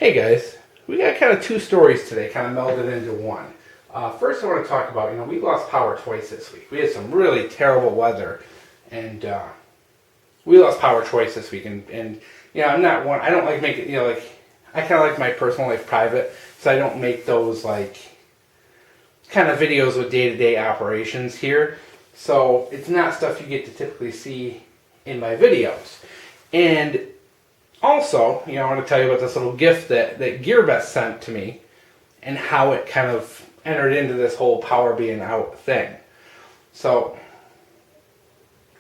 Hey guys, we got kind of two stories today, kind of melded into one. First I want to talk about, we lost power twice this week. We had some really terrible weather, and we lost power twice this week. And I'm not one, I don't like making, I kind of like my personal life private, so I don't make those, kind of videos with day-to-day operations here. So it's not stuff you get to typically see in my videos. And also, I want to tell you about this little gift that Gearbest sent to me and how it kind of entered into this whole power being out thing. So,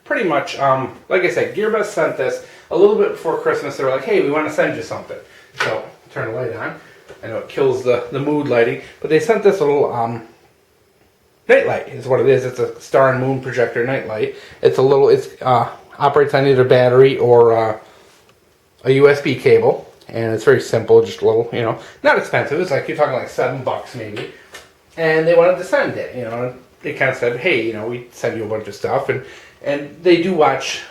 pretty much, like I said, Gearbest sent this a little bit before Christmas. They were like, hey, we want to send you something. So, turn the light on. I know it kills the mood lighting, but they sent this little nightlight is what it is. It's a star and moon projector nightlight. It's operates on either battery or a USB cable, and it's very simple, just a little, not expensive. It's like, you're talking like $7 maybe. And they wanted to send it, and they kind of said, hey, we send you a bunch of stuff, and they do watch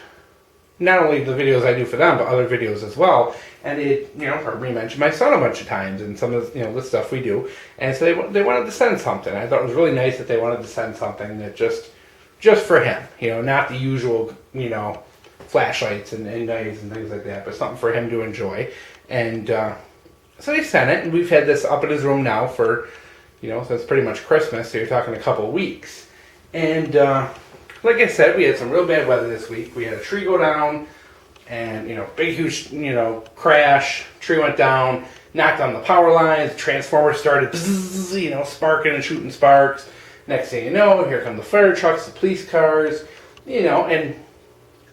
not only the videos I do for them, but other videos as well. And they, heard me mention my son a bunch of times and some of the stuff we do. And so they wanted to send something. I thought it was really nice that they wanted to send something that just for him, not the usual, flashlights and knives and things like that, but something for him to enjoy. And so they sent it, and we've had this up in his room now for, since pretty much Christmas, so you're talking a couple of weeks. And like I said, we had some real bad weather this week. We had a tree go down, and, big, huge, crash. Tree went down, knocked on the power lines, transformer started, bzzz, sparking and shooting sparks. Next thing you know, here come the fire trucks, the police cars, and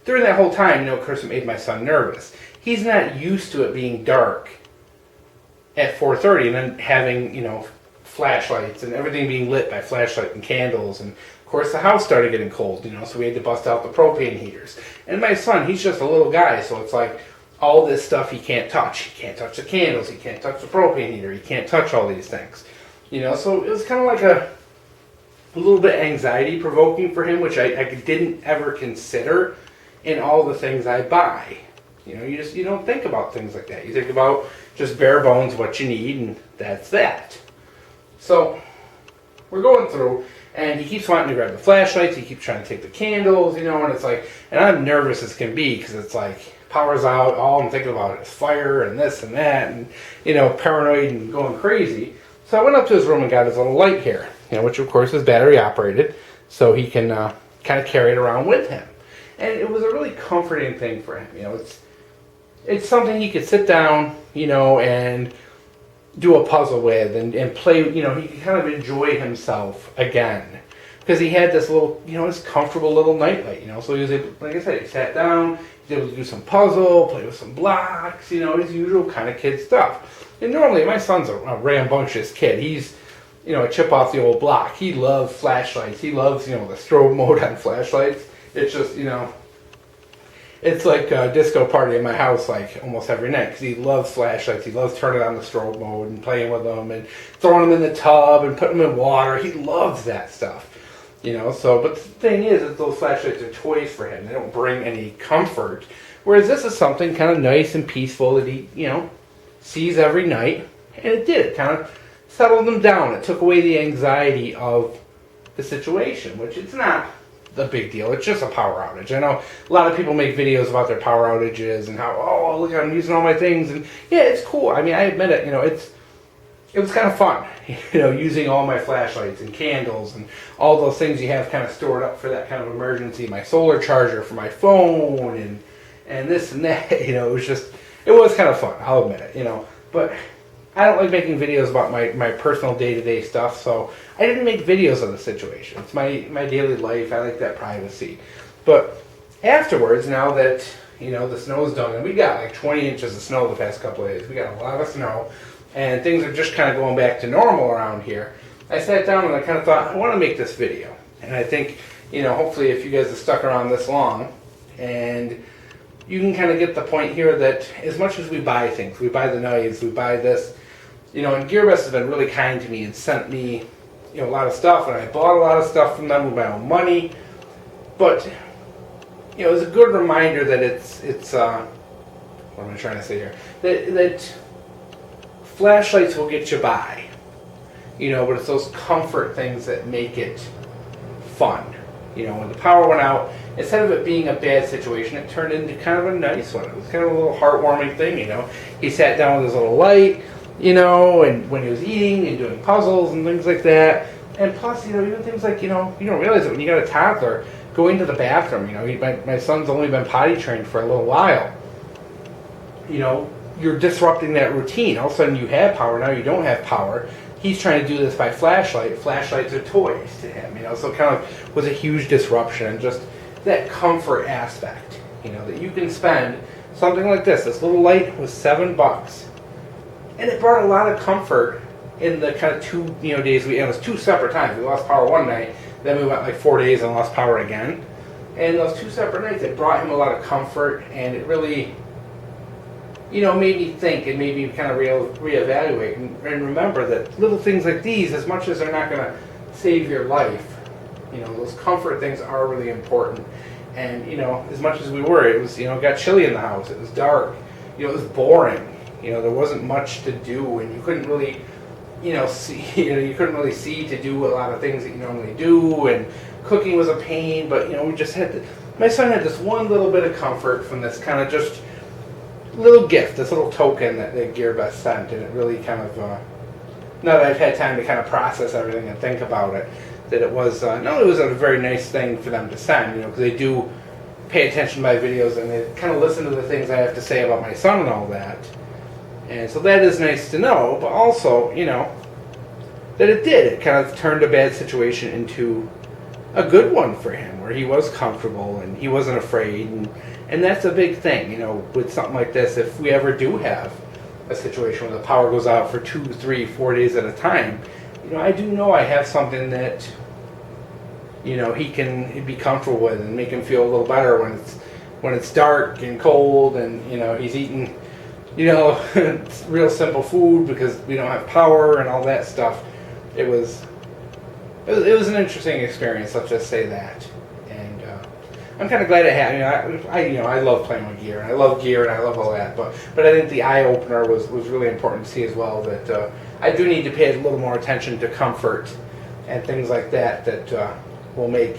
during that whole time, of course, it made my son nervous. He's not used to it being dark at 4:30 and then having, flashlights and everything being lit by flashlight and candles. And, of course, the house started getting cold, so we had to bust out the propane heaters. And my son, he's just a little guy, so it's like all this stuff he can't touch. He can't touch the candles. He can't touch the propane heater. He can't touch all these things. So it was kind of like a little bit anxiety-provoking for him, which I didn't ever consider in all the things I buy. You don't think about things like that. You think about just bare bones what you need, and that's that. So we're going through, and he keeps wanting to grab the flashlights. He keeps trying to take the candles, and it's like, and I'm nervous as can be because it's like power's out. All I'm thinking about is fire and this and that, and paranoid and going crazy. So I went up to his room and got his little light here, which of course is battery operated, so he can kind of carry it around with him. And it was a really comforting thing for him. It's something he could sit down, and do a puzzle with and play, he could kind of enjoy himself again. Because he had this little, this comfortable little nightlight, so he was able, like I said, he sat down, he was able to do some puzzle, play with some blocks, his usual kind of kid stuff. And normally, my son's a rambunctious kid. He's, a chip off the old block. He loves flashlights. He loves, the strobe mode on flashlights. It's just, it's like a disco party in my house, like almost every night, because he loves flashlights. He loves turning on the strobe mode and playing with them and throwing them in the tub and putting them in water. He loves that stuff, So, but the thing is that those flashlights are toys for him. They don't bring any comfort. Whereas this is something kind of nice and peaceful that he, sees every night, and it did. It kind of settled him down. It took away the anxiety of the situation, which it's not the big deal. It's just a power outage. I know a lot of people make videos about their power outages and how, oh, look, I'm using all my things, and yeah, it's cool. I mean, I admit it. It was kind of fun, using all my flashlights and candles and all those things you have kind of stored up for that kind of emergency. My solar charger for my phone and this and that. It was kind of fun. I'll admit it. But I don't like making videos about my personal day-to-day stuff, so I didn't make videos of the situation. It's my daily life. I like that privacy. But afterwards, now that, the snow's done, and we got like 20 inches of snow the past couple of days. We got a lot of snow, and things are just kind of going back to normal around here. I sat down and I kind of thought, I want to make this video. And I think, hopefully if you guys have stuck around this long, and you can kind of get the point here that as much as we buy things, we buy the knives, we buy this, and Gearbest has been really kind to me and sent me, a lot of stuff, and I bought a lot of stuff from them with my own money. But, it was a good reminder that it's what am I trying to say here? That flashlights will get you by, you know, but it's those comfort things that make it fun. You know, when the power went out, instead of it being a bad situation, it turned into kind of a nice one. It was kind of a little heartwarming thing, you know. He sat down with his little light, you know, and when he was eating and doing puzzles and things like that. And plus, you know, even things like, you know, you don't realize it when you got a toddler, go into the bathroom, you know. My son's only been potty trained for a little while. You know, you're disrupting that routine. All of a sudden you have power, now you don't have power. He's trying to do this by flashlight. Flashlights are toys to him, you know, so it kind of was a huge disruption. And just that comfort aspect, you know, that you can spend something like this. This little light was $7, and it brought a lot of comfort in the kind of 2, you know, days it was 2 separate times. We lost power one night, then we went like 4 days and lost power again. And those 2 separate nights, it brought him a lot of comfort, and it really, you know, made me think and made me kind of reevaluate and remember that little things like these, as much as they're not going to save your life, you know, those comfort things are really important. And, you know, as much as we were, it was, you know, it got chilly in the house, it was dark, you know, it was boring, you know, there wasn't much to do, and you couldn't really, you know, see, you know, you couldn't really see to do a lot of things that you normally do, and cooking was a pain, but, you know, we just had my son had this one little bit of comfort from this kind of just little gift, this little token that Gearbest sent, and it really kind of, now that I've had time to kind of process everything and think about it, that it was, not only was it a very nice thing for them to send, you know, because they do pay attention to my videos and they kind of listen to the things I have to say about my son and all that, and so that is nice to know, but also, you know, that it kind of turned a bad situation into a good one for him, where he was comfortable and he wasn't afraid, and that's a big thing, you know, with something like this. If we ever do have a situation where the power goes out for 2, 3, 4 days at a time, you know, I do know I have something that, you know, he can be comfortable with and make him feel a little better when it's dark and cold, and, you know, he's eating, you know, real simple food because we don't have power and all that stuff. It was an interesting experience, let's just say that. And I'm kind of glad it happened. I love playing with gear, and I love gear, and I love all that. But I think the eye opener was really important to see as well, that I do need to pay a little more attention to comfort and things like that will make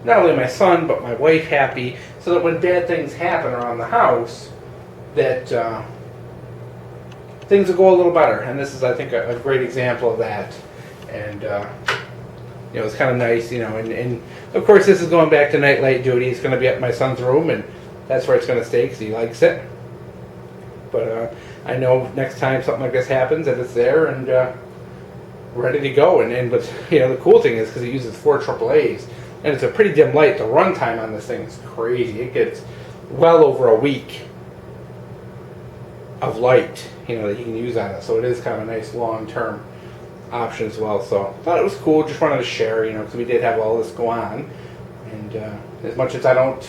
not only my son but my wife happy, so that when bad things happen around the house, that things will go a little better. And this is, I think, a great example of that. And you know, it's kind of nice, you know, and of course this is going back to nightlight duty. It's going to be up in my son's room, and that's where it's going to stay because he likes it. But I know next time something like this happens, that it's there and ready to go. But you know, the cool thing is because it uses 4 AAAs, and it's a pretty dim light. The runtime on this thing is crazy. It gets well over a week of light, you know, that you can use on it. So it is kind of a nice long-term option as well. So I thought it was cool. Just wanted to share, you know, because we did have all this go on, and as much as I don't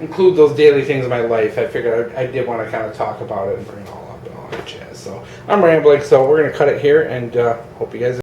include those daily things in my life, I figured I did want to kind of talk about it and bring it all up and all that jazz. So I'm rambling, so we're going to cut it here, and hope you guys